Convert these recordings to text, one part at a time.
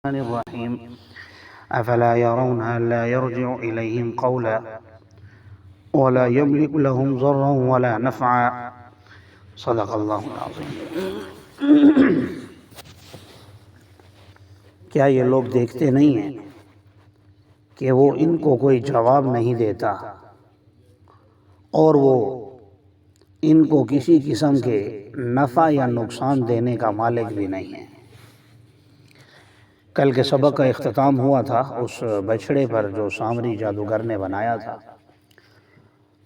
الرحیم افلا يرون الا يرجع الیہم قولا ولا يملك لهم ضرا ولا نفعا صدق اللہ العظیم۔ کیا یہ لوگ دیکھتے نہیں ہیں کہ وہ ان کو کوئی جواب نہیں دیتا اور وہ ان کو کسی قسم کے نفع یا نقصان دینے کا مالک بھی نہیں ہے۔ کل کے سبق کا اختتام ہوا تھا اس بچڑے پر جو سامری جادوگر نے بنایا تھا،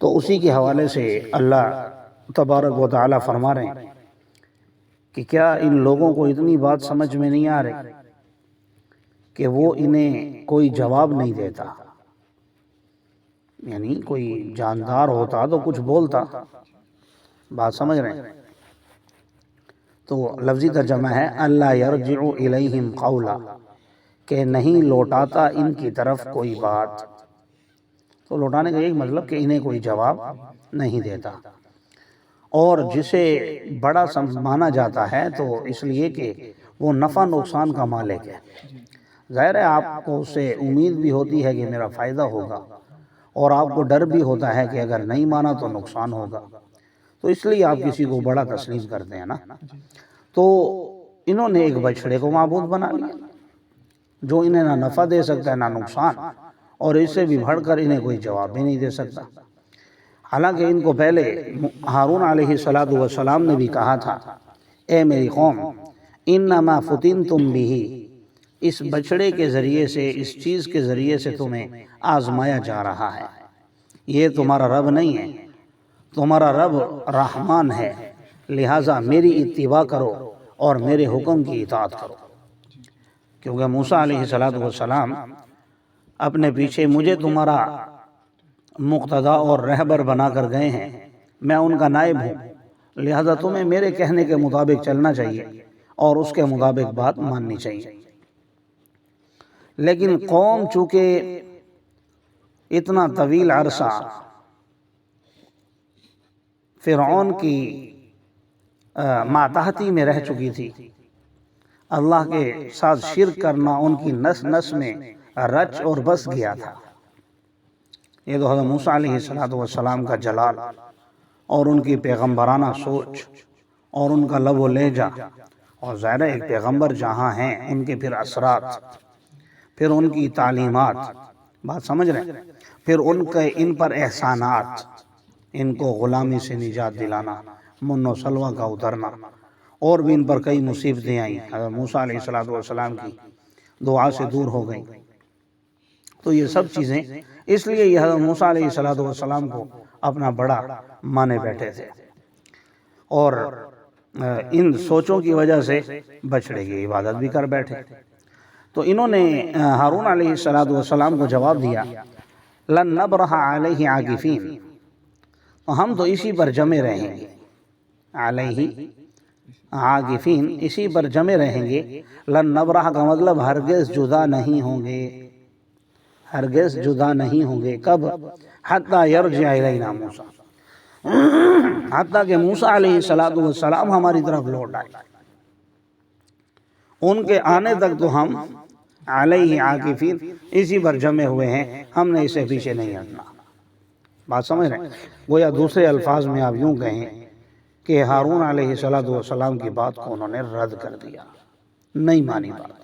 تو اسی کے حوالے سے اللہ تبارک و تعالی فرما رہے ہیں کہ کیا ان لوگوں کو اتنی بات سمجھ میں نہیں آ رہی کہ وہ انہیں کوئی جواب نہیں دیتا، یعنی کوئی جاندار ہوتا تو کچھ بولتا۔ بات سمجھ رہے ہیں؟ تو لفظی ترجمہ ہے اللہ یرجع الیہم قولا، کہ نہیں لوٹاتا ان کی طرف کوئی بات۔ تو لوٹانے کا ایک مطلب کہ انہیں کوئی جواب نہیں دیتا، اور جسے بڑا مانا جاتا ہے تو اس لیے کہ وہ نفع نقصان کا مالک ہے۔ ظاہر ہے آپ کو اس سے امید بھی ہوتی ہے کہ میرا فائدہ ہوگا، اور آپ کو ڈر بھی ہوتا ہے کہ اگر نہیں مانا تو نقصان ہوگا، تو اس لیے آپ کسی کو بڑا تسلیم کرتے ہیں نا۔ تو انہوں نے ایک بچڑے کو معبود بنا لیا جو انہیں نہ نفع دے سکتا ہے نہ نقصان، اور اس سے بھی بڑھ کر انہیں کوئی جواب بھی نہیں دے سکتا۔ حالانکہ ان کو پہلے ہارون علیہ السلام نے بھی کہا تھا، اے میری قوم انما فتنتم بہ، اس بچڑے کے ذریعے سے، اس چیز کے ذریعے سے تمہیں آزمایا جا رہا ہے۔ یہ تمہارا رب نہیں ہے، تمہارا رب رحمان ہے، لہٰذا میری اتباع کرو اور میرے حکم کی اطاعت کرو۔ کیونکہ موسیٰ علیہ السلام اپنے پیچھے مجھے تمہارا مقتدا اور رہبر بنا کر گئے ہیں، میں ان کا نائب ہوں، لہٰذا تمہیں میرے کہنے کے مطابق چلنا چاہیے اور اس کے مطابق بات ماننی چاہیے۔ لیکن قوم چونکہ اتنا طویل عرصہ فرعون کی ماتحتی میں رہ چکی تھی، اللہ کے ساتھ شرک کرنا ان کی نس نس میں رچ اور بس گیا تھا۔ یہ تو حضرت موسیٰ علیہ السلام کا جلال اور ان کی پیغمبرانہ سوچ اور ان کا لب و لہجہ، اور ظاہر ایک پیغمبر جہاں ہیں ان کے پھر اثرات، پھر ان کی تعلیمات، بات سمجھ رہے ہیں، پھر ان پر احسانات، ان کو غلامی سے نجات دلانا، من و سلوہ کا اترنا، اور بھی ان پر کئی مصیبتیں آئیں، حضرت موسیٰ علیہ السلام کی دعا سے دور ہو گئیں۔ تو یہ سب چیزیں اس لیے یہ حضرت موسیٰ علیہ السلام کو اپنا بڑا مانے بیٹھے تھے، اور ان سوچوں کی وجہ سے بچڑے کی عبادت بھی کر بیٹھے۔ تو انہوں نے ہارون علیہ السلام کو جواب دیا، لن نبرح علیہ عاکفین، ہم تو اسی پر جمے رہیں گے، علیہ عاکفین، اسی پر جمے رہیں گے۔ لن نبرح کا مطلب ہرگز جدا نہیں ہوں گے، ہرگز جدا نہیں ہوں گے۔ کب؟ حتی یرجع الینا موسیٰ، حتیٰ کہ موسیٰ علیہ السلام ہماری طرف لوٹ آئے، ان کے آنے تک تو ہم علیہ عاکفین، اسی پر جمے ہوئے ہیں، ہم نے اسے پیچھے نہیں ہٹنا۔ بات سمجھ رہے ہیں؟ گویا دوسرے الفاظ میں آپ یوں کہیں کہ ہارون علیہ السلام کی بات کو انہوں نے رد کر دیا، نہیں مانی بات۔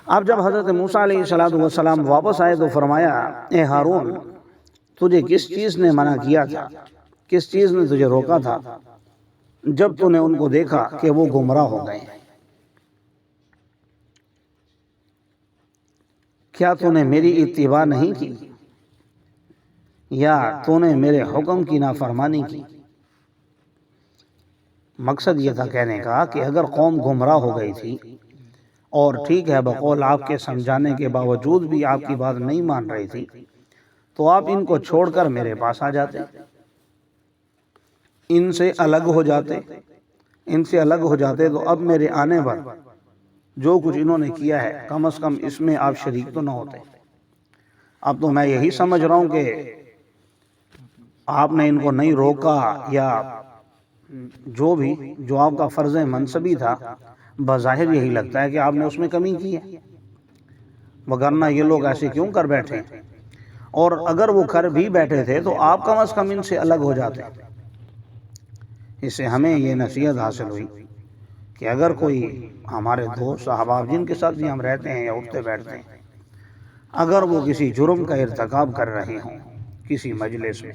اب جب حضرت موسیٰ علیہ السلام واپس آئے تو فرمایا، اے ہارون، تجھے کس چیز نے منع کیا تھا، کس چیز نے تجھے روکا تھا جب تو نے ان کو دیکھا کہ وہ گمراہ ہو گئے ہیں؟ کیا تو نے میری اتباع نہیں کی، یا تو نے میرے حکم کی نافرمانی کی؟ مقصد یہ تھا کہنے کا کہ اگر قوم گمراہ ہو گئی تھی، اور ٹھیک ہے بقول آپ کے سمجھانے کے باوجود بھی آپ کی بات نہیں مان رہی تھی، تو آپ ان کو چھوڑ کر میرے پاس آ جاتے، ان سے الگ ہو جاتے، ان سے الگ ہو جاتے، تو اب میرے آنے پر جو کچھ انہوں نے کیا ہے کم از کم اس میں آپ شریک تو نہ ہوتے۔ اب تو میں یہی سمجھ رہا ہوں کہ آپ نے ان کو نہیں روکا یا جو آپ کا فرض منصبی تھا بظاہر یہی لگتا ہے کہ آپ نے اس میں کمی کی ہے، وگرنہ یہ لوگ ایسے کیوں کر بیٹھے، اور اگر وہ کر بھی بیٹھے تھے تو آپ کم از کم ان سے الگ ہو جاتے۔ اس سے ہمیں یہ نصیحت حاصل ہوئی کہ اگر کوئی ہمارے دوست احباب جن کے ساتھ بھی ہم رہتے ہیں یا اٹھتے بیٹھتے ہیں، اگر وہ کسی جرم کا ارتکاب کر رہے ہوں کسی مجلس میں،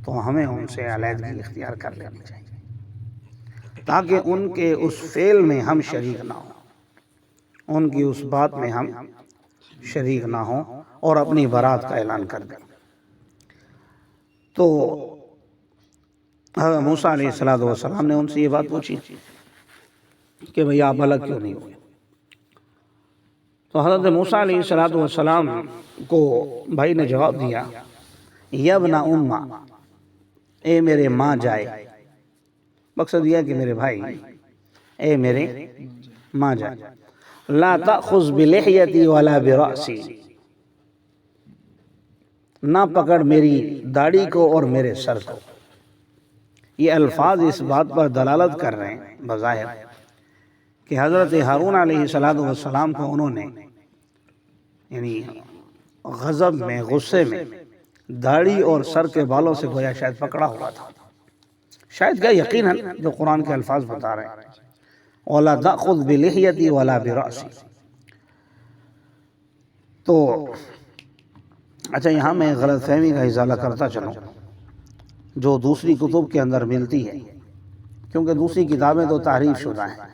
تو ہمیں ان سے علیحدگی اختیار کر لینی چاہیے تاکہ ان کے اس فعل میں ہم شریک نہ ہوں، ان کی اس بات میں ہم شریک نہ ہوں اور اپنی برات کا اعلان کر دیں۔ تو حضرت موسیٰ علیہ السلام نے ان سے یہ بات پوچھی کہ بھئی آپ الگ کیوں نہیں ہوئے؟ تو حضرت موسیٰ علیہ السلام کو بھائی نے جواب دیا، یبن امّا، اے میرے ماں جائے، مقصد یہ کہ میرے بھائی، اے میرے ماں جائے، لا تأخذ بلحیتی ولا برأسی، نہ پکڑ میری داڑھی کو اور میرے سر کو۔ یہ الفاظ اس بات پر دلالت کر رہے ہیں بظاہر کہ حضرت ہارون علیہ السلام کو انہوں نے یعنی غضب میں، غصے میں داڑھی اور سر کے بالوں سے گویا شاید پکڑا ہوا تھا، شاید کیا یقیناً جو قرآن کے الفاظ بتا رہے ہیں، وَلَا تَأْخُذْ بِلِحْيَتِي وَلَا بِرَأْسِي۔ تو اچھا، یہاں میں غلط فہمی کا ازالہ کرتا چلوں جو دوسری کتب کے اندر ملتی ہے، کیونکہ دوسری کتابیں تو تحریف شدہ ہیں،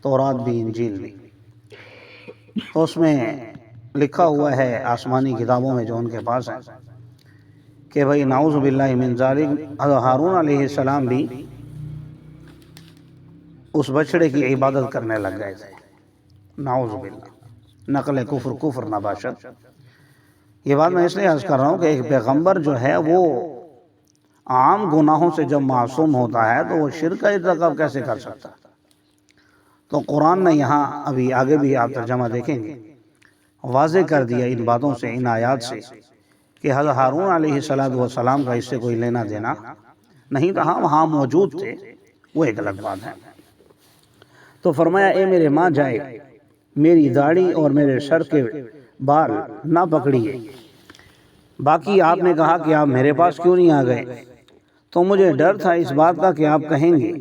تورات بھی انجیل بھی، تو اس میں لکھا ہوا ہے آسمانی کتابوں میں جو ان کے پاس ہے کہ بھئی نعوذ باللہ من ذالک، ہارون علیہ السلام بھی اس بچڑے کی عبادت کرنے لگ گئے تھے، نعوذ باللہ، نقل کفر نباشد۔ یہ بات میں اس لیے عرض کر رہا ہوں کہ ایک پیغمبر جو ہے وہ عام گناہوں سے جب معصوم ہوتا ہے تو وہ شرک کا ارتکاب کیسے کر سکتا؟ تو قرآن نے یہاں ابھی آگے بھی آپ ترجمہ دیکھیں گے واضح کر دیا ان باتوں سے، ان آیات سے، کہ حضرت ہارون علیہ السلام کا اس سے کوئی لینا دینا نہیں تھا۔ ہاں وہاں موجود تھے، وہ ایک الگ بات ہے۔ تو فرمایا اے میرے ماں جائے، میری داڑھی اور میرے سر کے بال نہ پکڑیے۔ باقی آپ نے کہا کہ آپ میرے پاس کیوں نہیں آ گئے، تو مجھے ڈر تھا اس بات کا کہ آپ کہیں گے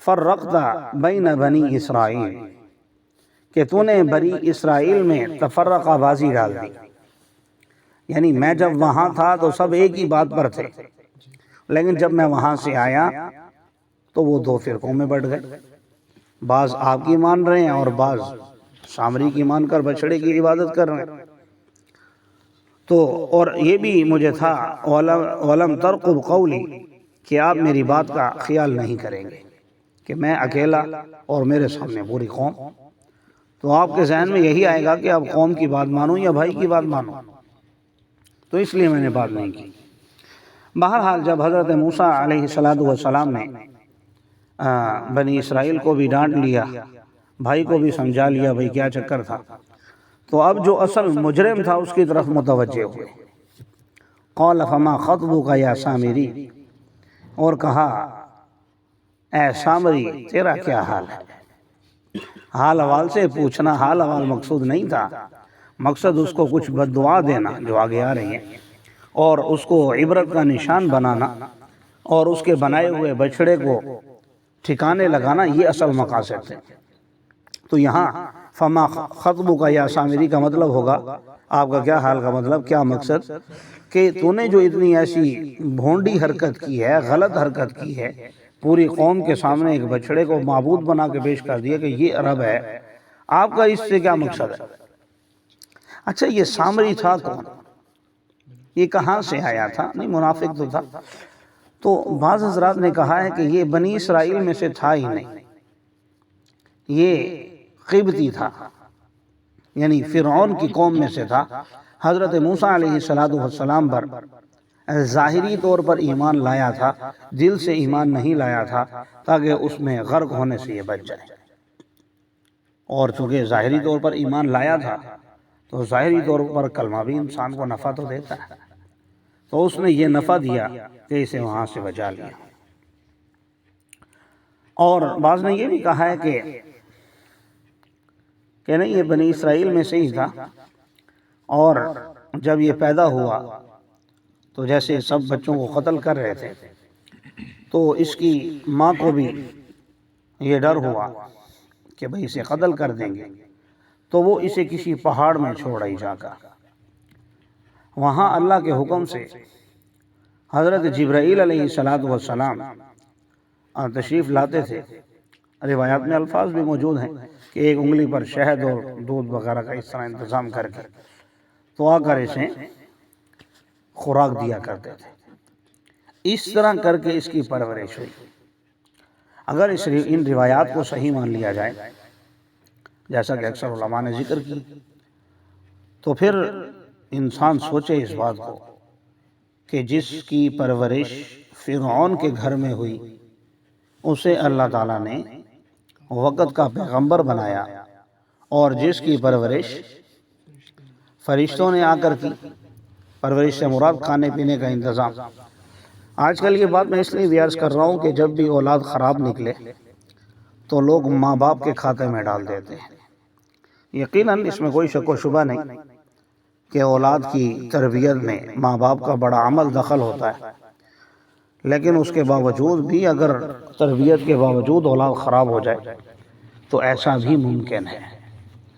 فرقت بین بنی اسرائیل، کہ تو نے بنی اسرائیل میں تفرقہ بازی ڈال دی، یعنی میں جب وہاں تھا تو سب ایک ہی بات پر تھے، لیکن جب میں وہاں سے آیا تو وہ دو فرقوں میں بٹ گئے، بعض آپ کی مان رہے ہیں اور بعض سامری کی مان کر بچڑے کی عبادت کر رہے ہیں۔ تو اور یہ بھی مجھے تھا وَلَمْ تَرْقُبْ قَوْلِي، کہ آپ میری بات کا خیال نہیں کریں گے کہ میں اکیلا اور میرے سامنے پوری قوم، تو آپ کے ذہن میں یہی آئے گا کہ آپ قوم کی بات مانوں یا بھائی کی بات مانوں، تو اس لیے میں نے بات نہیں کی۔ بہرحال جب حضرت موسیٰ علیہ السلام نے بنی اسرائیل کو بھی ڈانٹ لیا، بھائی کو بھی سمجھا لیا بھائی کیا چکر تھا، تو اب جو اصل مجرم تھا اس کی طرف متوجہ ہوئے۔ قال فما خطبک یا سامری، اور کہا اے سامری تیرا کیا حال ہے؟ حال حوال سے پوچھنا، حال حوال مقصود نہیں تھا، مقصد اس کو کچھ بد دعا دینا جو آگے آ رہی ہے، اور اس کو عبرت کا نشان بنانا اور اس کے بنائے ہوئے بچڑے کو ٹھکانے لگانا، یہ اصل مقاصد تھے۔ تو یہاں فما خطبک یا سامری کا مطلب ہوگا آپ کا کیا حال کا مطلب، کیا مقصد، کہ تو نے جو اتنی ایسی بھونڈی حرکت کی ہے، غلط حرکت کی ہے، پوری قوم کے سامنے ایک بچڑے کو معبود بنا کے پیش کر دیا کہ یہ رب ہے، آپ کا اس سے کیا مقصد ہے؟ اچھا یہ سامری تھا کون، یہ کہاں سے آیا تھا؟ نہیں منافق تو تھا۔ تو بعض حضرات نے کہا ہے کہ یہ بنی اسرائیل میں سے تھا ہی نہیں، یہ قبطی تھا، یعنی فرعون کی قوم میں سے تھا۔ حضرت موسیٰ علیہ السلام پر ظاہری طور پر ایمان لایا تھا، دل سے ایمان نہیں لایا تھا تاکہ اس میں غرق ہونے سے یہ بچ جائے، اور چونکہ ظاہری طور پر ایمان لایا تھا تو ظاہری طور پر کلمہ بھی انسان کو نفع تو دیتا ہے، تو اس نے یہ نفع دیا کہ اسے وہاں سے بچا لیا۔ اور بعض نے یہ بھی کہا ہے کہ نہیں، یہ بنی اسرائیل میں سے ہی تھا، اور جب یہ پیدا ہوا تو جیسے سب بچوں کو قتل کر رہے تھے تو اس کی ماں کو بھی یہ ڈر ہوا کہ بھئی اسے قتل کر دیں گے، تو وہ اسے کسی پہاڑ میں چھوڑ آئی جا کر۔ وہاں اللہ کے حکم سے حضرت جبرائیل علیہ السلام تشریف لاتے تھے۔ روایات میں الفاظ بھی موجود ہیں کہ ایک انگلی پر شہد اور دودھ وغیرہ کا اس طرح انتظام کر کے تو آ کر اسے خوراک دیا کرتے تھے۔ اس طرح کر کے اس کی پرورش ہوئی۔ اگر ان روایات کو صحیح مان لیا جائے، جیسا کہ اکثر علماء نے ذکر کی، تو پھر انسان سوچے اس بات کو کہ جس کی پرورش فرعون کے گھر میں ہوئی، اسے اللہ تعالیٰ نے وقت کا پیغمبر بنایا، اور جس کی پرورش فرشتوں نے آ کر کی، پرورش سے مراد کھانے پینے کا انتظام۔ آج کل یہ بات میں اس لیے بھی عرض کر رہا ہوں کہ جب بھی اولاد خراب نکلے تو لوگ ماں باپ کے کھاتے میں ڈال دیتے ہیں۔ یقیناً اس میں کوئی شک و شبہ نہیں کہ اولاد کی تربیت میں ماں باپ کا بڑا عمل دخل ہوتا ہے، لیکن اس کے باوجود بھی اگر تربیت کے باوجود اولاد خراب ہو جائے تو ایسا بھی ممکن ہے۔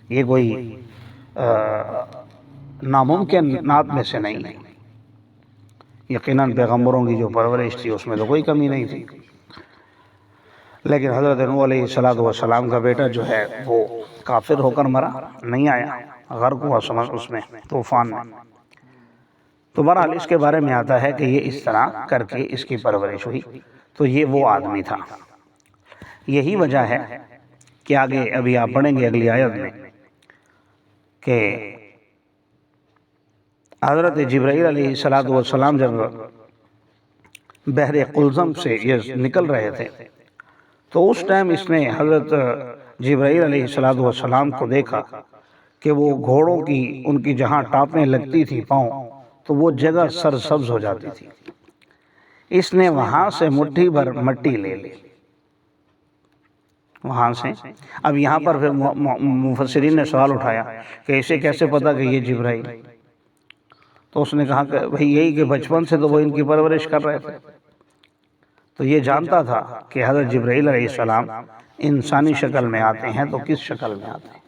یہ کوئی ناممکنات میں سے نہیں ہے۔ یقیناً پیغمبروں کی جو پرورش تھی اس میں تو کوئی کمی نہیں تھی، لیکن حضرت نوح علیہ السلام کا بیٹا جو ہے وہ کافر ہو کر مرا، نہیں آیا، غرق ہوا سمجھ اس میں طوفان میں۔ تو بہرحال اس کے بارے میں آتا ہے کہ یہ اس طرح کر کے اس کی پرورش ہوئی، تو یہ وہ آدمی تھا۔ یہی وجہ ہے کہ آگے ابھی آپ پڑھیں گے اگلی آیت میں کہ حضرت جبرائیل علیہ السلام جب بحر قلزم سے یہ نکل رہے تھے تو اس ٹائم اس نے حضرت جبرائیل علیہ السلام کو دیکھا کہ وہ گھوڑوں کی ان کی جہاں ٹاپیں لگتی تھی پاؤں، تو وہ جگہ سرسبز ہو جاتی تھی۔ اس نے وہاں سے مٹھی بھر مٹی لے لی، وہاں سے۔ اب یہاں پر پھر مفسرین نے سوال اٹھایا کہ اسے کیسے پتا کہ یہ جبرائیل؟ تو اس نے کہا کہ بھئی یہی کہ بچپن سے تو وہ ان کی پرورش کر رہے تھے، تو یہ جانتا تھا کہ حضرت جبرائیل علیہ السلام انسانی شکل میں آتے ہیں تو کس شکل میں آتے ہیں۔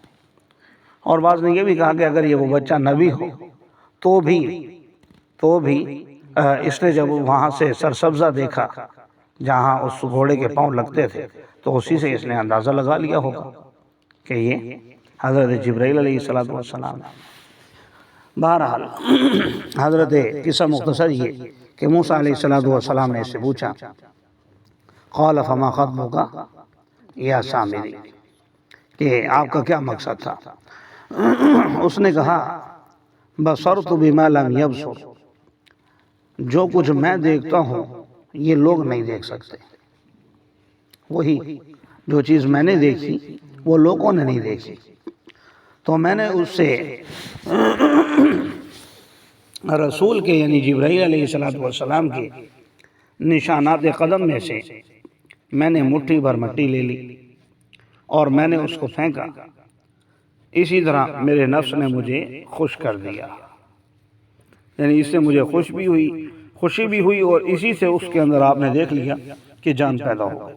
اور بعض نے یہ بھی کہا کہ اگر یہ وہ بچہ نبی ہو تو بھی اس نے جب وہاں سے سرسبزہ دیکھا جہاں اس گھوڑے کے پاؤں لگتے تھے تو اسی سے اس نے اندازہ لگا لیا ہوگا کہ یہ حضرت جبرائیل علیہ السلام ہے۔ بہرحال حضرت قصہ مختصر یہ کہ موسیٰ علیہ السلام نے اس سے پوچھا، قال فما خطبک یا سامری، کہ آپ کا کیا مقصد تھا؟ اس نے کہا بصرت بما لم یبصر، جو کچھ میں دیکھتا ہوں یہ لوگ نہیں دیکھ سکتے، وہی جو چیز میں نے دیکھی وہ لوگوں نے نہیں دیکھی، تو میں نے اس سے رسول کے یعنی جبرائیل علیہ السلام کے نشانات قدم میں سے میں نے مٹھی بھر مٹی لے لی اور میں نے اس کو پھینکا، اسی طرح میرے نفس نے مجھے خوش کر دیا، یعنی اس سے مجھے خوشی بھی ہوئی اور اسی سے اس کے اندر آپ نے دیکھ لیا کہ جان پیدا ہو۔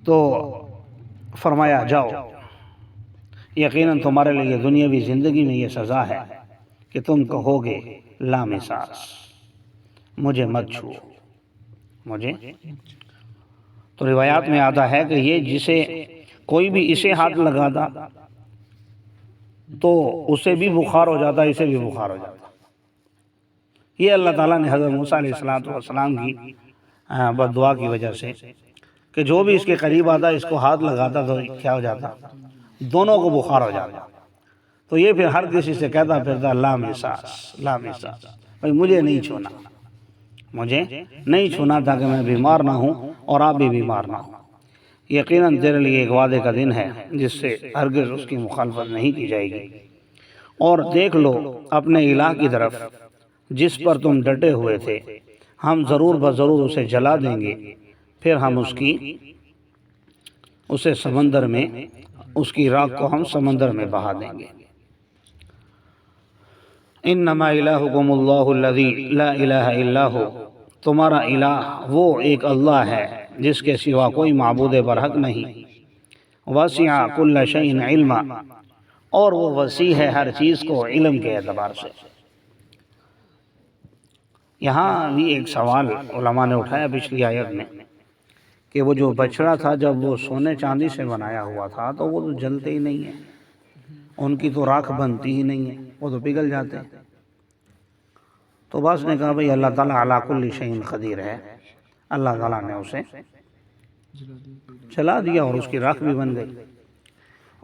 تو فرمایا جاؤ، یقیناً تمہارے لیے دنیاوی زندگی میں یہ سزا ہے کہ تم کہو گے لامساس، مجھے مت چھو، مجھے۔ تو روایات میں آتا ہے کہ یہ جسے کوئی بھی اسے ہاتھ لگاتا تو اسے بھی بخار ہو جاتا، اسے بھی بخار ہو جاتا۔ یہ اللہ تعالیٰ نے حضرت موسیٰ علیہ السلام کی بد دعا کی وجہ سے کہ جو بھی اس کے قریب آتا اس کو ہاتھ لگاتا تو کیا ہو جاتا؟ دونوں کو بخار ہو جاتا۔ تو یہ پھر ہر کسی سے کہتا پھرتا لامساس، لامساس، بھئی مجھے نہیں چھونا، مجھے نہیں چھونا تاکہ میں بیمار نہ ہوں اور آپ بھی بیمار نہ ہوں۔ یقیناً تیرے لیے ایک وعدے کا دن ہے جس سے ہرگز اس کی مخالفت نہیں کی جائے گی، اور دیکھ لو اپنے الہ کی طرف جس پر تم ڈٹے ہوئے تھے، ہم ضرور بضرور اسے جلا دیں گے، پھر ہم اسے سمندر میں، اس کی راکھ کو ہم سمندر میں بہا دیں گے۔ انما الہکم اللہ الذی لا الہ الا ہو، تمہارا الہ وہ ایک اللہ ہے جس کے سوا کوئی معبود برحق نہیں۔ وسع کل شیء علما، اور وہ وسیع ہے ہر چیز کو علم کے اعتبار سے۔ یہاں بھی ایک سوال علماء نے اٹھایا پچھلی آیت میں کہ وہ جو بچڑا تھا جب وہ سونے چاندی سے بنایا ہوا تھا تو وہ تو جلتے ہی نہیں ہیں، ان کی تو راکھ بنتی ہی نہیں ہے، وہ تو پگھل جاتے ہیں۔ تو بعض نے کہا بھئی اللہ تعالیٰ علی کل شیء قدیر ہے، اللہ تعالیٰ نے اسے جلا دیا اور اس کی راکھ بھی بن گئی۔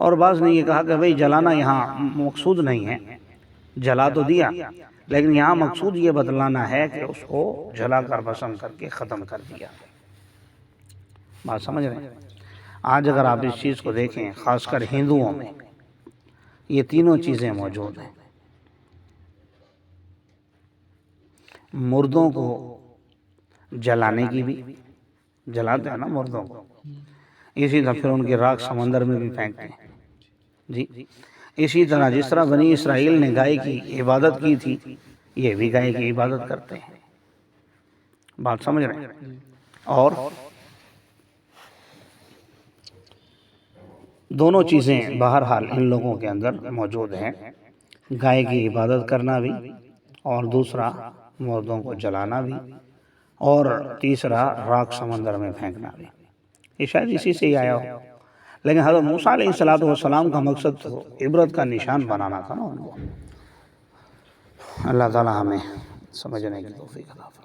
اور بعض نے یہ کہا کہ بھئی جلانا یہاں مقصود نہیں ہے، جلا تو دیا لیکن یہاں مقصود یہ بتلانا ہے کہ اس کو جلا کر بسم کر کے ختم کر دیا۔ بات سمجھ رہے ہیں؟ آج اگر آپ اس چیز کو دیکھیں، خاص کر ہندوؤں میں یہ تینوں چیزیں موجود ہیں۔ مردوں کو جلانے کی بھی، جلاتے ہیں نا مردوں کو، اسی طرح پھر ان کی راکھ سمندر میں بھی پھینکتے ہیں جی۔ اسی طرح جس طرح بنی اسرائیل نے گائے کی عبادت کی تھی، یہ بھی گائے کی عبادت کرتے ہیں۔ بات سمجھ رہے ہیں؟ اور دونوں چیزیں بہرحال ان لوگوں کے اندر موجود ہیں، گائے کی عبادت کرنا بھی، اور دوسرا مردوں کو جلانا بھی، اور تیسرا راکھ سمندر میں پھینکنا بھی۔ یہ شاید اسی سے ہی آیا ہو، لیکن حضرت موسیٰ علیہ السلام کا مقصد تو عبرت کا نشان بنانا تھا نا ان کو۔ اللہ تعالی ہمیں سمجھنے کی توفیق عطا فرمائے۔